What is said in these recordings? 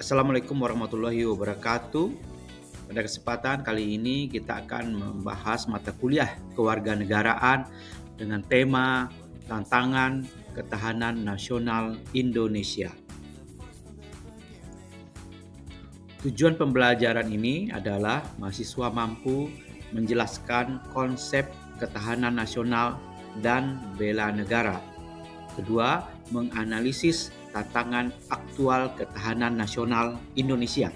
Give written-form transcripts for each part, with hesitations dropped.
Assalamualaikum warahmatullahi wabarakatuh. Pada kesempatan kali ini kita akan membahas mata kuliah kewarganegaraan dengan tema Tantangan Ketahanan Nasional Indonesia. Tujuan pembelajaran ini adalah mahasiswa mampu menjelaskan konsep ketahanan nasional dan bela negara. Kedua, menganalisis tantangan aktual ketahanan nasional Indonesia.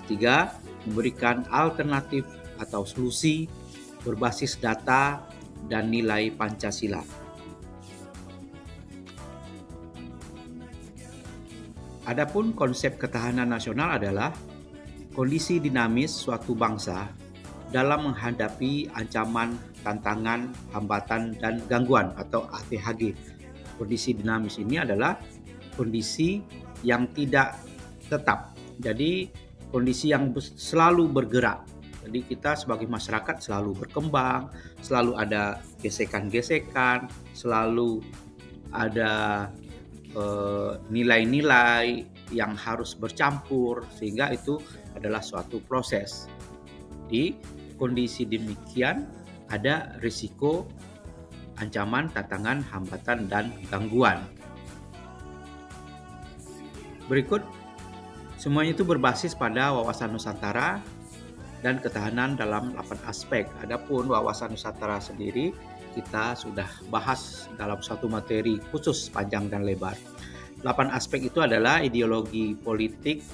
Ketiga, memberikan alternatif atau solusi berbasis data dan nilai Pancasila. Adapun konsep ketahanan nasional adalah kondisi dinamis suatu bangsa dalam menghadapi ancaman, tantangan, hambatan, dan gangguan atau ATHG. Kondisi dinamis ini adalah kondisi yang tidak tetap. Jadi kondisi yang selalu bergerak. Jadi kita sebagai masyarakat selalu berkembang, selalu ada gesekan-gesekan, selalu ada nilai-nilai yang harus bercampur, sehingga itu adalah suatu proses. Di kondisi demikian ada risiko, ancaman, tantangan, hambatan, dan gangguan. Berikut, semuanya itu berbasis pada wawasan Nusantara dan ketahanan dalam 8 aspek. Adapun wawasan Nusantara sendiri kita sudah bahas dalam satu materi khusus panjang dan lebar. 8 aspek itu adalah ideologi politik,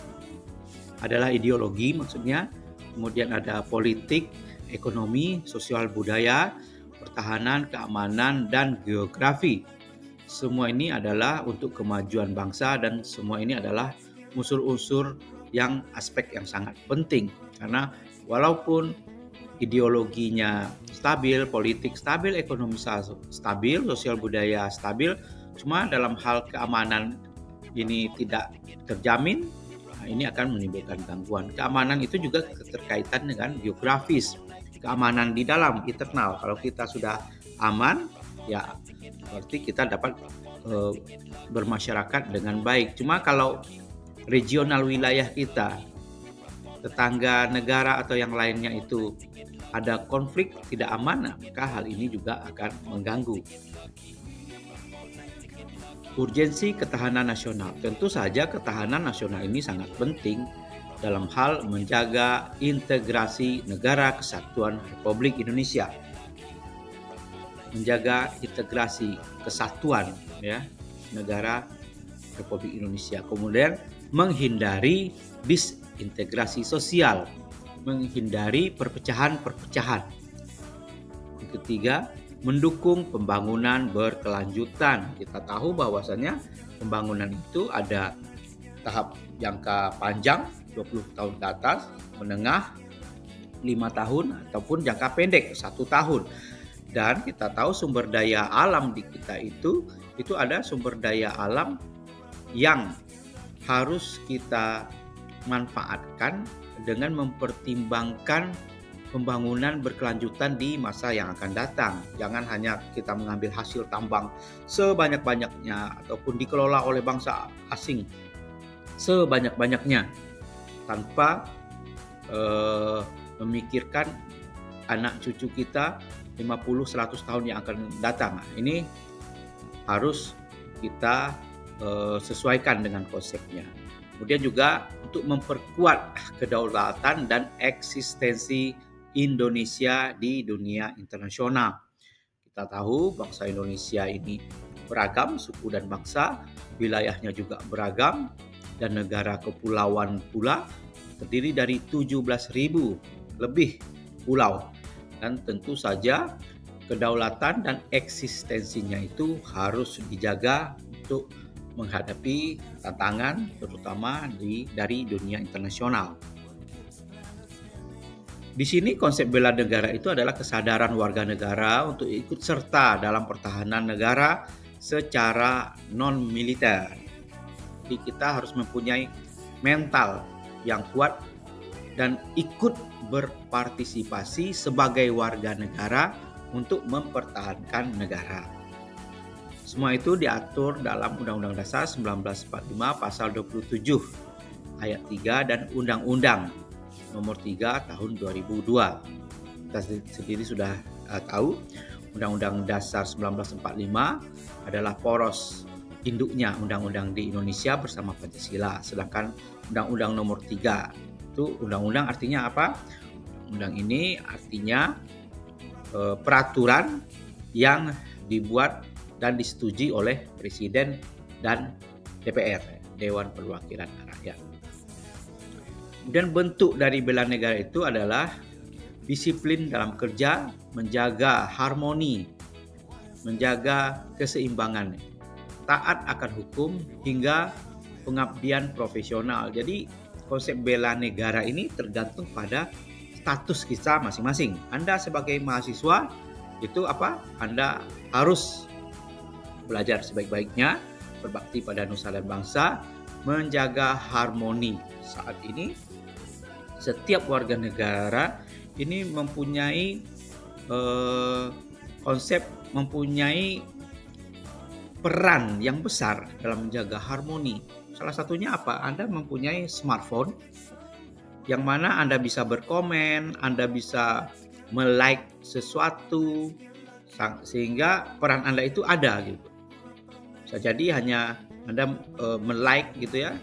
kemudian ada politik, ekonomi, sosial budaya, pertahanan, keamanan, dan geografi. Semua ini adalah untuk kemajuan bangsa dan semua ini adalah unsur-unsur yang aspek yang sangat penting. Karena walaupun ideologinya stabil, politik stabil, ekonomi stabil, sosial budaya stabil, cuma dalam hal keamanan ini tidak terjamin, ini akan menimbulkan gangguan. Keamanan itu juga keterkaitan dengan geografis. Keamanan di dalam, internal. Kalau kita sudah aman, ya berarti kita dapat bermasyarakat dengan baik. Cuma kalau regional wilayah kita, tetangga negara atau yang lainnya itu ada konflik, tidak aman, maka hal ini juga akan mengganggu. Urgensi ketahanan nasional. Tentu saja ketahanan nasional ini sangat penting dalam hal menjaga integrasi negara kesatuan Republik Indonesia. Menjaga integrasi kesatuan negara Republik Indonesia. Kemudian menghindari disintegrasi sosial, menghindari perpecahan-perpecahan. Yang ketiga, mendukung pembangunan berkelanjutan. Kita tahu bahwasannya pembangunan itu ada tahap jangka panjang 20 tahun ke atas, menengah 5 tahun, ataupun jangka pendek 1 tahun. Dan kita tahu sumber daya alam di kita itu ada sumber daya alam yang harus kita manfaatkan dengan mempertimbangkan pembangunan berkelanjutan di masa yang akan datang. Jangan hanya kita mengambil hasil tambang sebanyak-banyaknya ataupun dikelola oleh bangsa asing sebanyak-banyaknya tanpa memikirkan anak cucu kita 50-100 tahun yang akan datang. Ini harus kita sesuaikan dengan konsepnya. Kemudian juga untuk memperkuat kedaulatan dan eksistensi Indonesia di dunia internasional. Kita tahu bangsa Indonesia ini beragam suku dan bangsa, wilayahnya juga beragam, dan negara kepulauan pula terdiri dari 17.000 lebih pulau. Dan tentu saja kedaulatan dan eksistensinya itu harus dijaga untuk menghadapi tantangan terutama dari dunia internasional. Di sini konsep bela negara itu adalah kesadaran warga negara untuk ikut serta dalam pertahanan negara secara non-militer. Jadi kita harus mempunyai mental yang kuat dan ikut berpartisipasi sebagai warga negara untuk mempertahankan negara. Semua itu diatur dalam Undang-Undang Dasar 1945 pasal 27. ayat 3 dan Undang-Undang Nomor 3 Tahun 2002. Kita sendiri sudah tahu Undang-Undang Dasar 1945 adalah poros induknya undang-undang di Indonesia bersama Pancasila. Sedangkan Undang-Undang Nomor 3 itu undang-undang artinya apa? Undang ini artinya peraturan yang dibuat dan disetujui oleh Presiden dan DPR, Dewan Perwakilan Rakyat. Kemudian bentuk dari bela negara itu adalah disiplin dalam kerja, menjaga harmoni, menjaga keseimbangan, taat akan hukum, hingga pengabdian profesional. Jadi konsep bela negara ini tergantung pada status kita masing-masing. Anda sebagai mahasiswa itu apa? Anda harus belajar sebaik-baiknya, berbakti pada nusa dan bangsa, menjaga harmoni. Saat ini setiap warga negara ini mempunyai konsep, mempunyai peran yang besar dalam menjaga harmoni. Salah satunya apa? Anda mempunyai smartphone yang mana Anda bisa berkomen, Anda bisa melike sesuatu, sehingga peran Anda itu ada gitu. Bisa jadi hanya Anda melike gitu ya,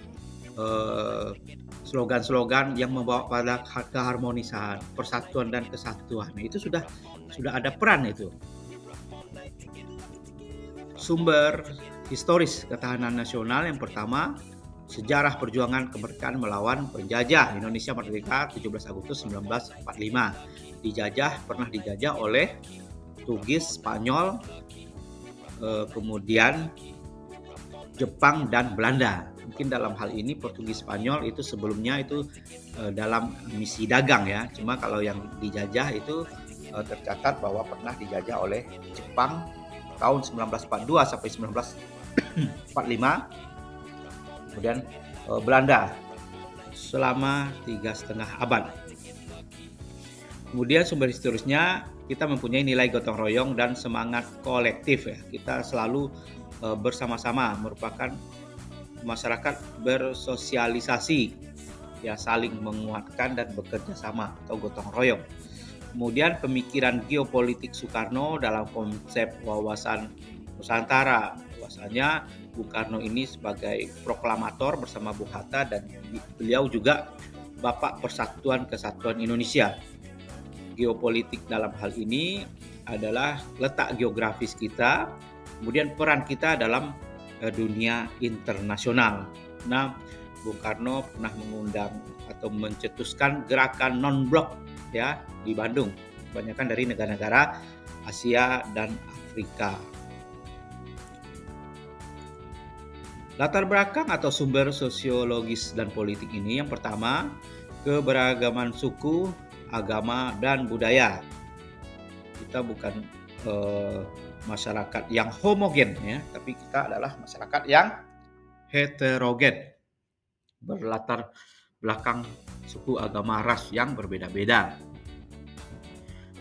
slogan-slogan yang membawa pada keharmonisan, persatuan dan kesatuan. Nah, itu sudah ada peran itu. Sumber historis ketahanan nasional yang pertama, sejarah perjuangan kemerdekaan melawan penjajah. Indonesia merdeka 17 Agustus 1945. Pernah dijajah oleh Portugis, Spanyol, kemudian Jepang dan Belanda. Mungkin dalam hal ini Portugis, Spanyol itu sebelumnya itu dalam misi dagang ya. Cuma kalau yang dijajah itu tercatat bahwa pernah dijajah oleh Jepang tahun 1942 sampai 1945. Kemudian Belanda selama 3,5 abad. Kemudian sumber historisnya kita mempunyai nilai gotong royong dan semangat kolektif ya. Kita selalu bersama-sama, merupakan masyarakat bersosialisasi ya, saling menguatkan dan bekerja sama atau gotong royong. Kemudian pemikiran geopolitik Soekarno dalam konsep wawasan Nusantara. Bahwasanya Bung Karno ini sebagai proklamator bersama Bung Hatta, dan beliau juga Bapak Persatuan Kesatuan Indonesia. Geopolitik dalam hal ini adalah letak geografis kita, kemudian peran kita dalam dunia internasional. Nah, Bung Karno pernah mengundang atau mencetuskan gerakan non-blok ya di Bandung, kebanyakan dari negara-negara Asia dan Afrika. Latar belakang atau sumber sosiologis dan politik ini yang pertama, keberagaman suku, agama, dan budaya. Kita bukan masyarakat yang homogen ya, tapi kita adalah masyarakat yang heterogen, berlatar belakang suku, agama, ras yang berbeda-beda.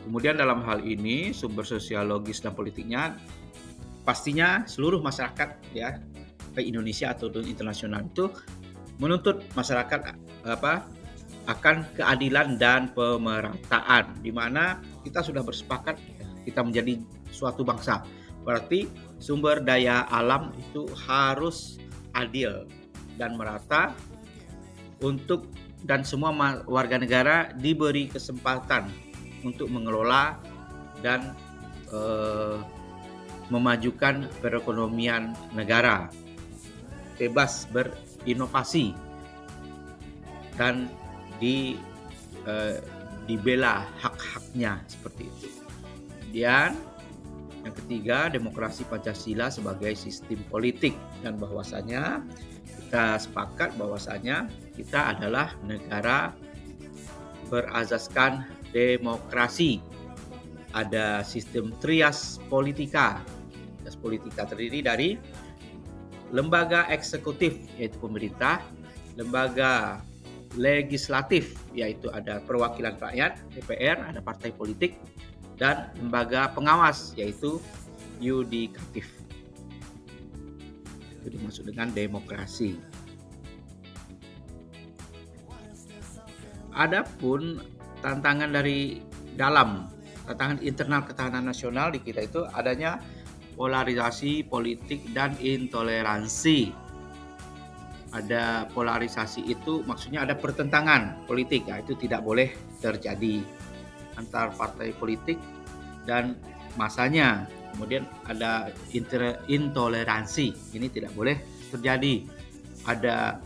Kemudian dalam hal ini sumber sosiologis dan politiknya pastinya seluruh masyarakat ya, baik Indonesia atau internasional, itu menuntut masyarakat akan keadilan dan pemerataan, di mana kita sudah bersepakat kita menjadi suatu bangsa. Berarti sumber daya alam itu harus adil dan merata untuk, dan semua warga negara diberi kesempatan untuk mengelola dan memajukan perekonomian negara, bebas berinovasi dan dibela hak-haknya seperti itu. Kemudian yang ketiga, demokrasi Pancasila sebagai sistem politik, dan bahwasanya kita sepakat bahwasanya kita adalah negara berasaskan demokrasi. Ada sistem trias politika. Trias politika terdiri dari lembaga eksekutif yaitu pemerintah, lembaga legislatif yaitu ada perwakilan rakyat, DPR, ada partai politik, dan lembaga pengawas yaitu yudikatif. Itu dimaksud dengan demokrasi. Adapun tantangan dari dalam, tantangan internal ketahanan nasional di kita itu adanya polarisasi politik dan intoleransi. Ada polarisasi itu maksudnya ada pertentangan politik, ya, itu tidak boleh terjadi antar partai politik dan masanya. Kemudian ada intoleransi, ini tidak boleh terjadi. Ada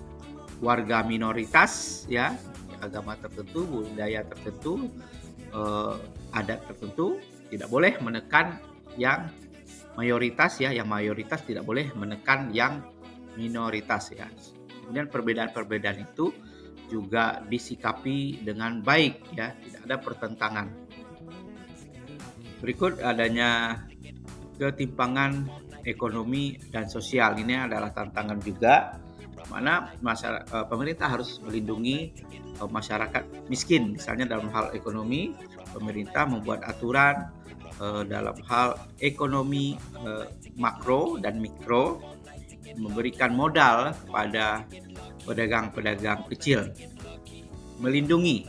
warga minoritas, ya, agama tertentu, budaya tertentu, adat tertentu, tidak boleh menekan yang mayoritas, ya, yang mayoritas tidak boleh menekan yang minoritas, ya. Kemudian perbedaan-perbedaan itu juga disikapi dengan baik, ya, tidak ada pertentangan. Berikut adanya ketimpangan ekonomi dan sosial. Ini adalah tantangan juga, mana pemerintah harus melindungi masyarakat miskin. Misalnya dalam hal ekonomi, pemerintah membuat aturan dalam hal ekonomi makro dan mikro, memberikan modal pada pedagang-pedagang kecil, melindungi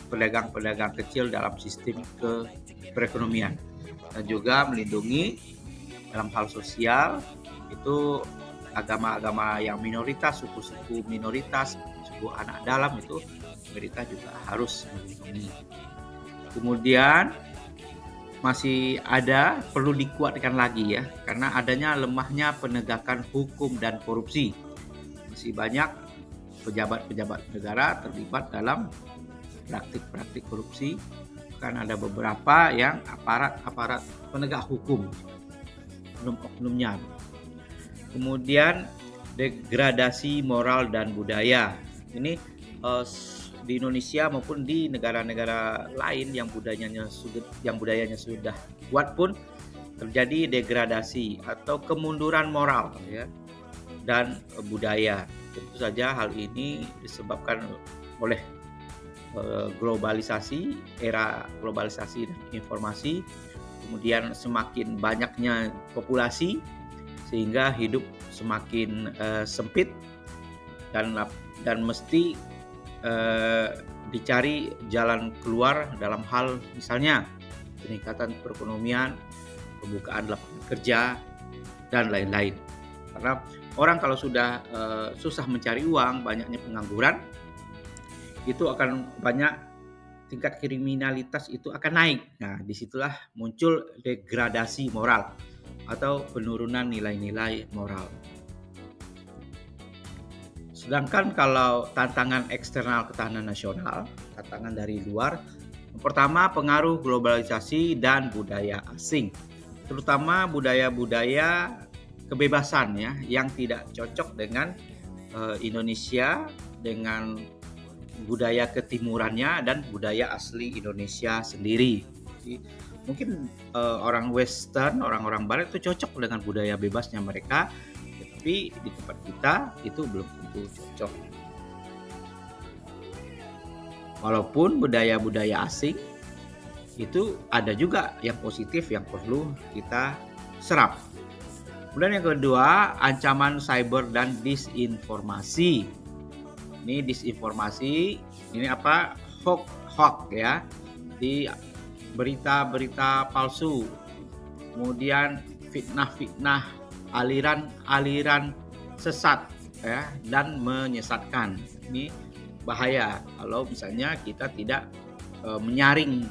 pedagang-pedagang kecil dalam sistem perekonomian, dan juga melindungi dalam hal sosial itu agama-agama yang minoritas, suku-suku minoritas, suku anak dalam, itu pemerintah juga harus melindungi. Kemudian masih ada, perlu dikuatkan lagi, ya, karena adanya lemahnya penegakan hukum dan korupsi. Masih banyak pejabat-pejabat negara terlibat dalam praktik-praktik korupsi, kan ada beberapa yang aparat penegak hukum, oknum-oknumnya. Kemudian degradasi moral dan budaya. Ini di Indonesia maupun di negara-negara lain yang budayanya sudah kuat pun terjadi degradasi atau kemunduran moral, ya, dan budaya. Tentu saja hal ini disebabkan oleh globalisasi, era globalisasi dan informasi, kemudian semakin banyaknya populasi sehingga hidup semakin sempit dan mesti dicari jalan keluar dalam hal misalnya peningkatan perekonomian, pembukaan lapangan kerja dan lain-lain. Karena orang kalau sudah susah mencari uang, banyaknya pengangguran, itu akan banyak tingkat kriminalitas itu akan naik. Nah, disitulah muncul degradasi moral atau penurunan nilai-nilai moral. Sedangkan kalau tantangan eksternal ketahanan nasional, tantangan dari luar, yang pertama pengaruh globalisasi dan budaya asing, terutama budaya-budaya kebebasan, ya, yang tidak cocok dengan Indonesia, dengan budaya ketimurannya dan budaya asli Indonesia sendiri. Jadi, mungkin orang Western, orang-orang Barat itu cocok dengan budaya bebasnya mereka, tetapi di tempat kita itu belum tentu cocok. Walaupun budaya-budaya asing itu ada juga yang positif yang perlu kita serap. Kemudian yang kedua, ancaman cyber dan disinformasi. Ini disinformasi, ini apa? Hoax, ya. Di berita-berita palsu. Kemudian fitnah-fitnah, aliran-aliran sesat, ya, dan menyesatkan. Ini bahaya kalau misalnya kita tidak menyaring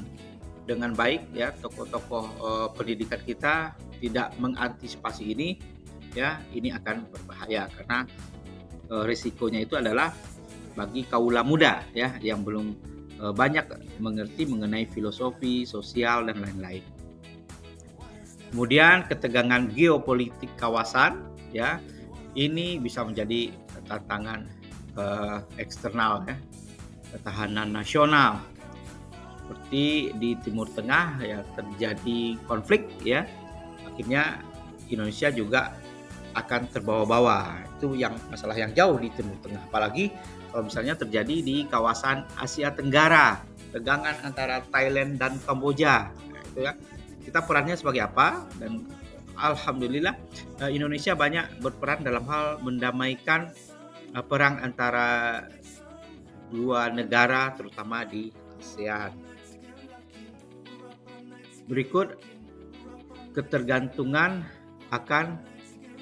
dengan baik, ya, tokoh-tokoh pendidikan kita tidak mengantisipasi ini, ya, ini akan berbahaya karena risikonya itu adalah bagi kaula muda, ya, yang belum banyak mengerti mengenai filosofi, sosial dan lain-lain. Kemudian ketegangan geopolitik kawasan, ya, ini bisa menjadi tantangan eksternal, ya, ketahanan nasional. Seperti di Timur Tengah, ya, terjadi konflik, ya, akhirnya Indonesia juga akan terbawa-bawa. Itu yang masalah yang jauh di Timur Tengah, apalagi kalau misalnya terjadi di kawasan Asia Tenggara, tegangan antara Thailand dan Kamboja. Nah, itu, ya, kita perannya sebagai apa? Dan alhamdulillah Indonesia banyak berperan dalam hal mendamaikan perang antara dua negara terutama di ASEAN. Berikut ketergantungan akan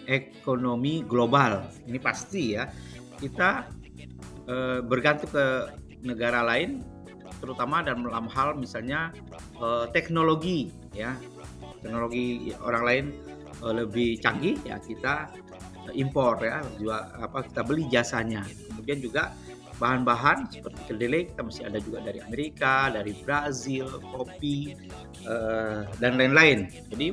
ekonomi global. Ini pasti ya, kita bergantung ke negara lain, terutama dalam hal misalnya teknologi ya. Teknologi orang lain lebih canggih ya, kita impor ya, kita beli jasanya. Kemudian juga bahan-bahan seperti kedelai kita masih ada juga dari Amerika, dari Brazil, kopi dan lain-lain. Jadi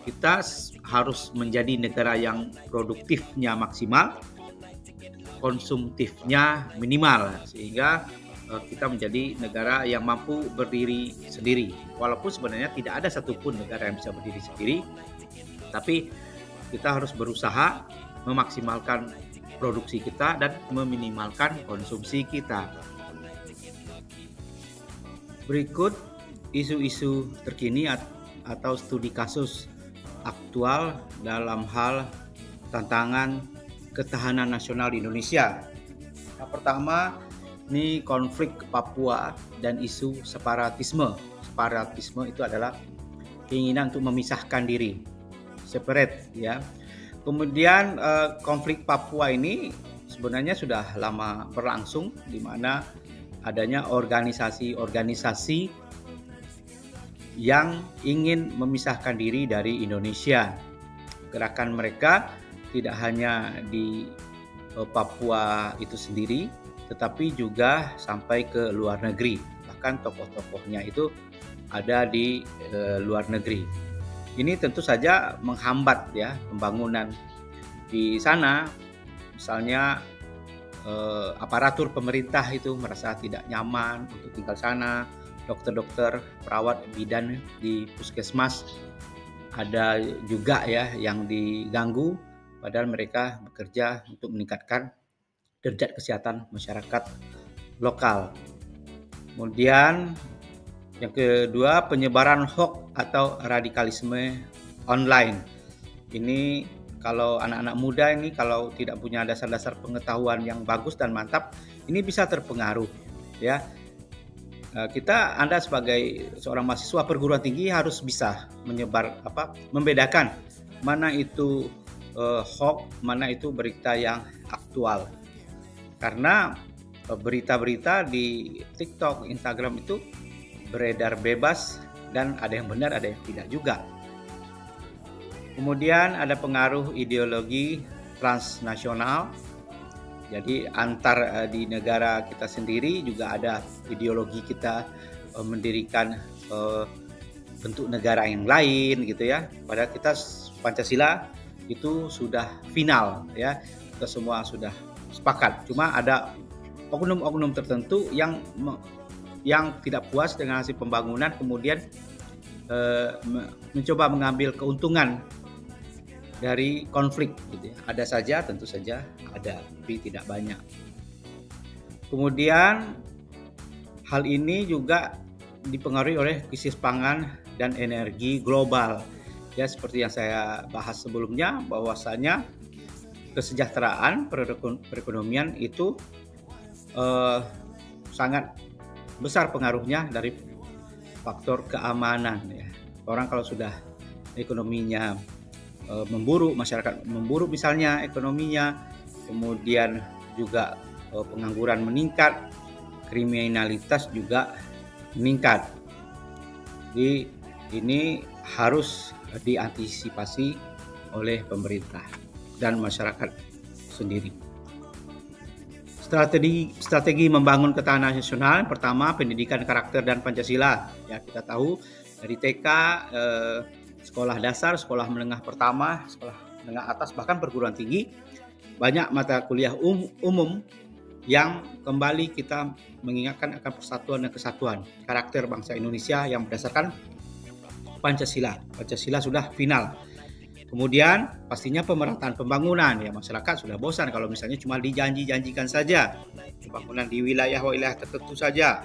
kita harus menjadi negara yang produktifnya maksimal, konsumtifnya minimal, sehingga kita menjadi negara yang mampu berdiri sendiri. Walaupun sebenarnya tidak ada satupun negara yang bisa berdiri sendiri, tapi kita harus berusaha memaksimalkan produksi kita dan meminimalkan konsumsi kita. Berikut isu-isu terkini atau studi kasus aktual dalam hal tantangan ketahanan nasional di Indonesia. Yang pertama, ini konflik Papua dan isu separatisme. Separatisme itu adalah keinginan untuk memisahkan diri, separate ya. Kemudian konflik Papua ini sebenarnya sudah lama berlangsung, di mana adanya organisasi-organisasi yang ingin memisahkan diri dari Indonesia. Gerakan mereka tidak hanya di Papua itu sendiri, tetapi juga sampai ke luar negeri. Bahkan tokoh-tokohnya itu ada di luar negeri. Ini tentu saja menghambat ya pembangunan di sana. Misalnya aparatur pemerintah itu merasa tidak nyaman untuk tinggal sana. Dokter-dokter, perawat, bidan di puskesmas ada juga ya yang diganggu, padahal mereka bekerja untuk meningkatkan derajat kesehatan masyarakat lokal. Kemudian yang kedua, penyebaran hoax atau radikalisme online. Ini kalau anak-anak muda ini kalau tidak punya dasar-dasar pengetahuan yang bagus dan mantap, ini bisa terpengaruh ya. Anda sebagai seorang mahasiswa perguruan tinggi harus bisa membedakan mana itu hoax, mana itu berita yang aktual. Karena berita-berita di TikTok, Instagram itu beredar bebas dan ada yang benar, ada yang tidak juga. Kemudian ada pengaruh ideologi transnasional. Jadi antar di negara kita sendiri juga ada ideologi kita mendirikan bentuk negara yang lain gitu ya. Padahal kita Pancasila itu sudah final ya. Kita semua sudah sepakat. Cuma ada oknum-oknum tertentu yang tidak puas dengan hasil pembangunan, kemudian mencoba mengambil keuntungan dari konflik gitu ya. Ada saja, tentu saja ada, tapi tidak banyak. Kemudian hal ini juga dipengaruhi oleh krisis pangan dan energi global. Ya, seperti yang saya bahas sebelumnya, bahwasanya kesejahteraan perekonomian itu sangat besar pengaruhnya dari faktor keamanan ya. Orang kalau sudah ekonominya memburuk, masyarakat memburuk misalnya ekonominya, kemudian juga pengangguran meningkat, kriminalitas juga meningkat. Jadi ini harus diantisipasi oleh pemerintah dan masyarakat sendiri. Strategi membangun ketahanan nasional, pertama pendidikan karakter dan Pancasila. Ya, kita tahu dari TK, sekolah dasar, sekolah menengah pertama, sekolah menengah atas, bahkan perguruan tinggi, banyak mata kuliah umum yang kembali kita mengingatkan akan persatuan dan kesatuan karakter bangsa Indonesia yang berdasarkan Pancasila. Pancasila sudah final. Kemudian pastinya pemerataan pembangunan ya, masyarakat sudah bosan kalau misalnya cuma dijanji-janjikan saja pembangunan di wilayah tertentu saja,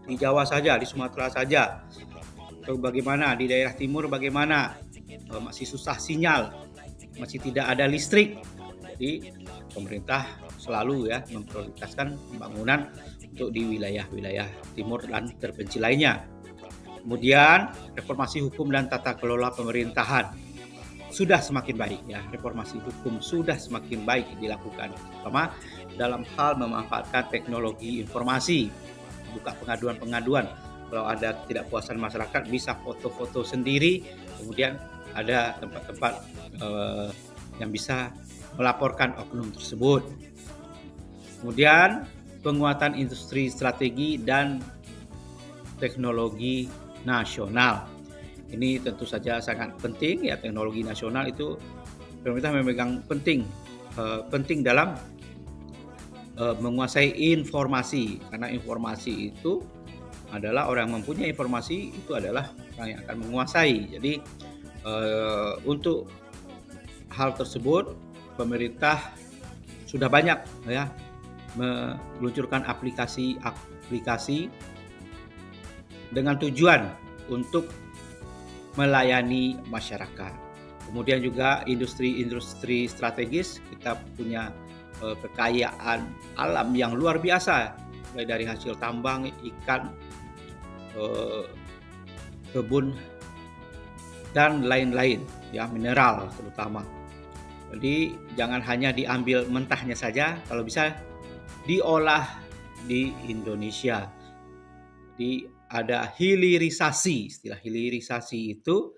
di Jawa saja, di Sumatera saja. Atau bagaimana di daerah timur, bagaimana masih susah sinyal, masih tidak ada listrik. Jadi pemerintah selalu ya memprioritaskan pembangunan untuk di wilayah-wilayah timur dan terpencil lainnya. Kemudian reformasi hukum dan tata kelola pemerintahan sudah semakin baik ya. Reformasi hukum sudah semakin baik dilakukan, terutama dalam hal memanfaatkan teknologi informasi, buka pengaduan-pengaduan. Kalau ada ketidakpuasan masyarakat bisa foto-foto sendiri, kemudian ada tempat-tempat yang bisa melaporkan oknum tersebut. Kemudian penguatan industri strategi dan teknologi nasional. Ini tentu saja sangat penting ya, teknologi nasional itu pemerintah memegang penting dalam menguasai informasi, karena informasi itu adalah orang yang mempunyai informasi itu adalah orang yang akan menguasai. Jadi untuk hal tersebut pemerintah sudah banyak ya meluncurkan aplikasi dengan tujuan untuk melayani masyarakat. Kemudian juga industri strategis, kita punya kekayaan alam yang luar biasa, mulai dari hasil tambang, ikan, kebun dan lain-lain ya, mineral terutama. Jadi jangan hanya diambil mentahnya saja, kalau bisa diolah di Indonesia. Jadi ada hilirisasi, istilah hilirisasi itu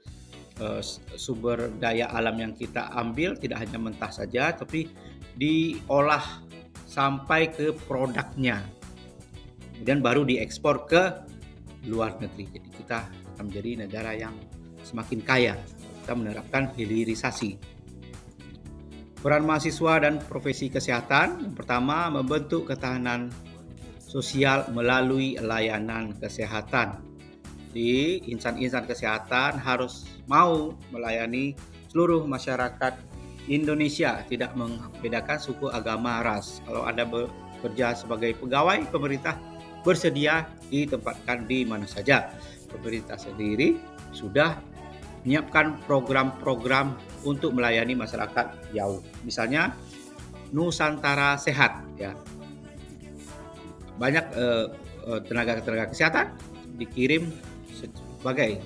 sumber daya alam yang kita ambil tidak hanya mentah saja, tapi diolah sampai ke produknya, kemudian baru diekspor ke luar negeri. Jadi kita akan menjadi negara yang semakin kaya. Kita menerapkan hilirisasi. Peran mahasiswa dan profesi kesehatan, yang pertama membentuk ketahanan sosial melalui layanan kesehatan. Di insan-insan kesehatan harus mau melayani seluruh masyarakat Indonesia, tidak membedakan suku, agama, ras. Kalau Anda bekerja sebagai pegawai pemerintah, bersedia ditempatkan di mana saja. Pemerintah sendiri sudah menyiapkan program-program untuk melayani masyarakat jauh. Misalnya Nusantara Sehat ya. Banyak tenaga kesehatan dikirim sebagai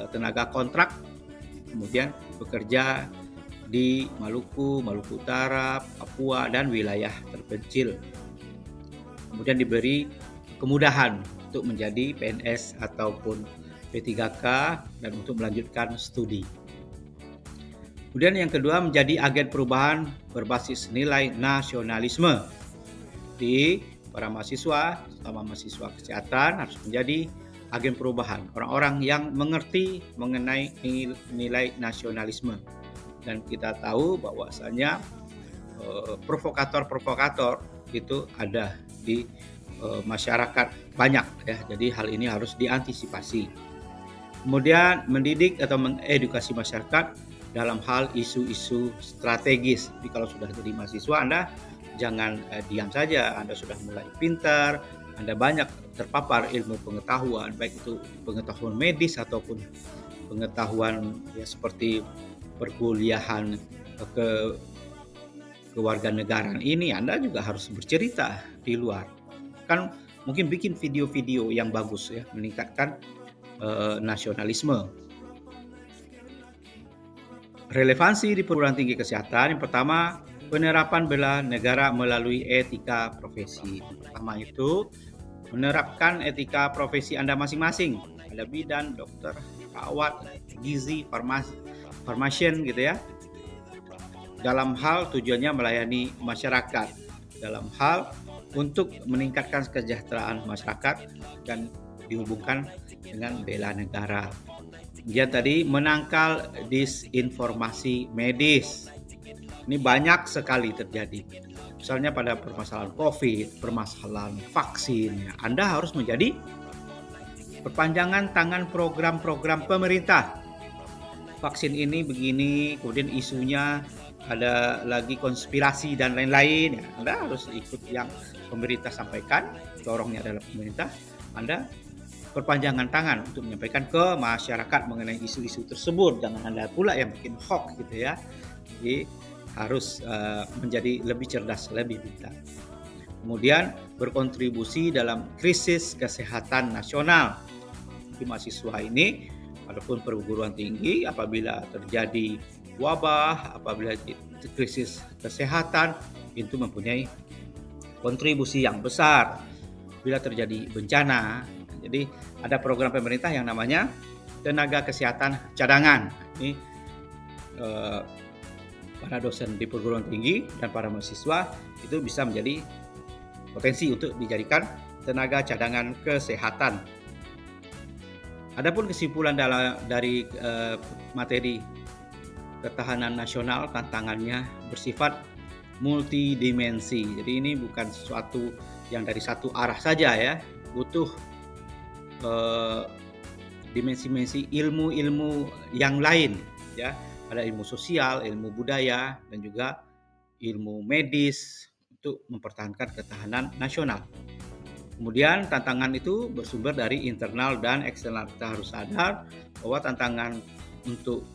tenaga kontrak, kemudian bekerja di Maluku, Maluku Utara, Papua, dan wilayah terpencil. Kemudian diberi kemudahan untuk menjadi PNS ataupun P3K dan untuk melanjutkan studi. Kemudian yang kedua, menjadi agen perubahan berbasis nilai nasionalisme. Di para mahasiswa, terutama mahasiswa kesehatan, harus menjadi agen perubahan, orang-orang yang mengerti mengenai nilai nasionalisme. Dan kita tahu bahwasanya provokator-provokator itu ada di masyarakat banyak ya. Jadi hal ini harus diantisipasi. Kemudian mendidik atau mengedukasi masyarakat dalam hal isu-isu strategis. Jadi kalau sudah jadi mahasiswa, Anda jangan diam saja. Anda sudah mulai pintar, Anda banyak terpapar ilmu pengetahuan, baik itu pengetahuan medis ataupun pengetahuan ya seperti perkuliahan kewarganegaraan ini. Anda juga harus bercerita di luar. Kan mungkin bikin video-video yang bagus ya, meningkatkan nasionalisme. Relevansi di perguruan tinggi kesehatan, yang pertama penerapan bela negara melalui etika profesi. Pertama itu menerapkan etika profesi Anda masing-masing. Ada bidan, dokter, perawat, gizi, farmasian gitu ya. Dalam hal tujuannya melayani masyarakat, dalam hal untuk meningkatkan kesejahteraan masyarakat dan dihubungkan dengan bela negara. Dia tadi menangkal disinformasi medis. Ini banyak sekali terjadi. Misalnya pada permasalahan COVID, permasalahan vaksin, Anda harus menjadi perpanjangan tangan program-program pemerintah. Vaksin ini begini, kemudian isunya ada lagi konspirasi dan lain-lain. Anda harus ikut yang pemerintah sampaikan, dorongnya adalah pemerintah. Anda perpanjangan tangan untuk menyampaikan ke masyarakat mengenai isu-isu tersebut. Jangan Anda pula yang bikin hoax gitu ya. Jadi harus menjadi lebih cerdas, lebih pintar. Kemudian berkontribusi dalam krisis kesehatan nasional. Di mahasiswa ini, walaupun perguruan tinggi, apabila terjadi wabah, apabila krisis kesehatan, itu mempunyai kontribusi yang besar. Bila terjadi bencana, jadi ada program pemerintah yang namanya tenaga kesehatan cadangan. Ini para dosen di perguruan tinggi dan para mahasiswa itu bisa menjadi potensi untuk dijadikan tenaga cadangan kesehatan. Adapun kesimpulan dari materi ketahanan nasional, tantangannya bersifat multidimensi. Jadi ini bukan sesuatu yang dari satu arah saja ya, butuh dimensi-dimensi ilmu-ilmu yang lain ya. Ada ilmu sosial, ilmu budaya, dan juga ilmu medis untuk mempertahankan ketahanan nasional. Kemudian tantangan itu bersumber dari internal dan eksternal. Kita harus sadar bahwa tantangan untuk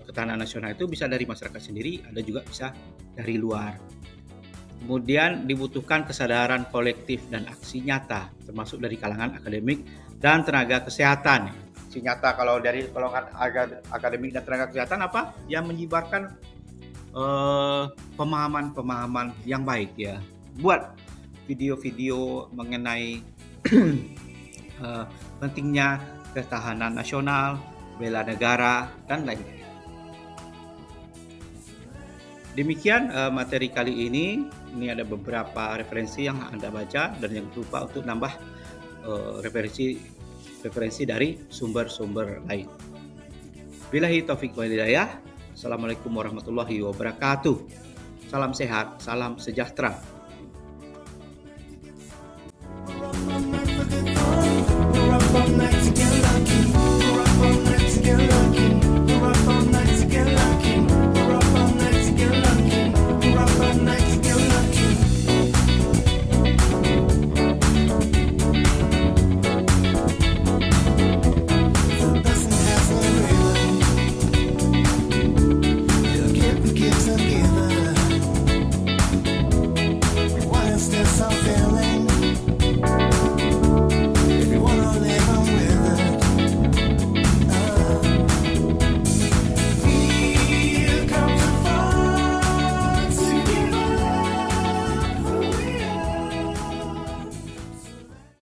ketahanan nasional itu bisa dari masyarakat sendiri, ada juga bisa dari luar. Kemudian dibutuhkan kesadaran kolektif dan aksi nyata, termasuk dari kalangan akademik dan tenaga kesehatan. Aksi nyata kalau dari kalangan akademik dan tenaga kesehatan apa? Yang menyebarkan pemahaman-pemahaman yang baik ya. Buat video-video mengenai pentingnya ketahanan nasional, bela negara, dan lain-lain. Demikian materi kali ini. Ini ada beberapa referensi yang Anda baca, dan jangan lupa untuk nambah referensi dari sumber-sumber lain. Billahi taufiq wal hidayah. Assalamualaikum warahmatullahi wabarakatuh. Salam sehat, salam sejahtera.